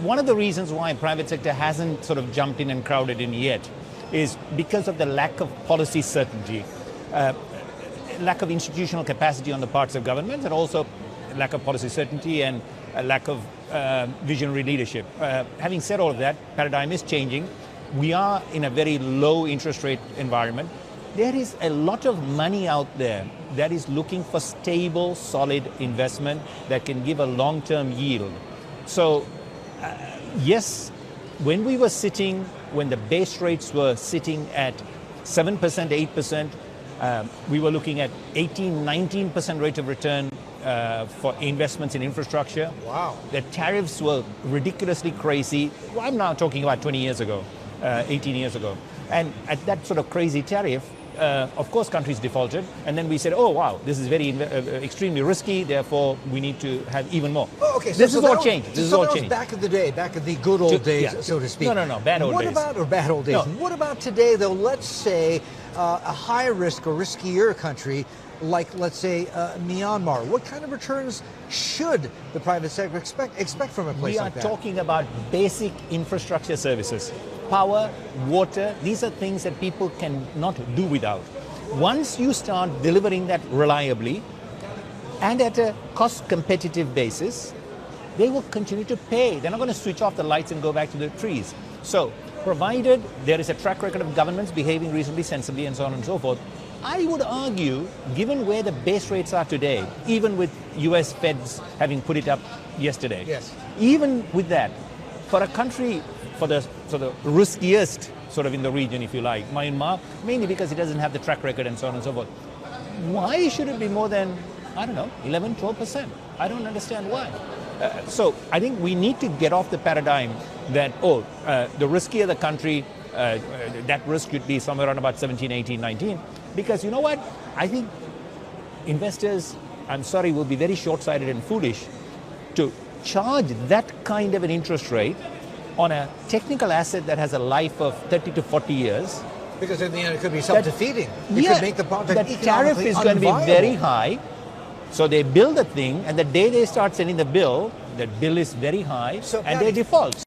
One of the reasons why private sector hasn't sort of jumped in and crowded in yet is because of the lack of policy certainty, lack of institutional capacity on the parts of government, and also lack of policy certainty and a lack of visionary leadership. Having said all of that, paradigm is changing. We are in a very low interest rate environment. There is a lot of money out there that is looking for stable, solid investment that can give a long-term yield. So, yes, when we were sitting, when the base rates were sitting at 7%, 8%, we were looking at 18, 19% rate of return for investments in infrastructure. Wow. The tariffs were ridiculously crazy. Well, I'm now talking about 20 years ago, 18 years ago. And at that sort of crazy tariff, of course, countries defaulted, and then we said, "Oh, wow, this is very extremely risky. Therefore, we need to have even more." Oh, okay, this is all changed. This is all changed. Back in the day, back in the good old days, yeah. so to speak. No, bad old days. Bad old days. No. What about today, though? Let's say a high risk or riskier country, like let's say Myanmar. What kind of returns should the private sector expect from a place like that? We are talking about basic infrastructure services. Power, water, these are things that people cannot do without. Once you start delivering that reliably and at a cost competitive basis, they will continue to pay. They're not going to switch off the lights and go back to the trees. So, provided there is a track record of governments behaving reasonably sensibly and so on and so forth, I would argue, given where the base rates are today, even with US Feds having put it up yesterday, yes. Even with that, for a country, for the sort of riskiest sort of in the region, if you like, Myanmar, mainly because it doesn't have the track record and so on and so forth, why should it be more than, I don't know, 11, 12%? I don't understand why. So I think we need to get off the paradigm that, the riskier the country, that risk should be somewhere around about 17, 18, 19. Because you know what? I think investors, I'm sorry, will be very short-sighted and foolish to charge that kind of an interest rate on a technical asset that has a life of 30 to 40 years. Because in the end, it could be self-defeating. It could make the project the tariff is going to be very high. So they build a thing, and the day they start sending the bill, that bill is very high, and they default.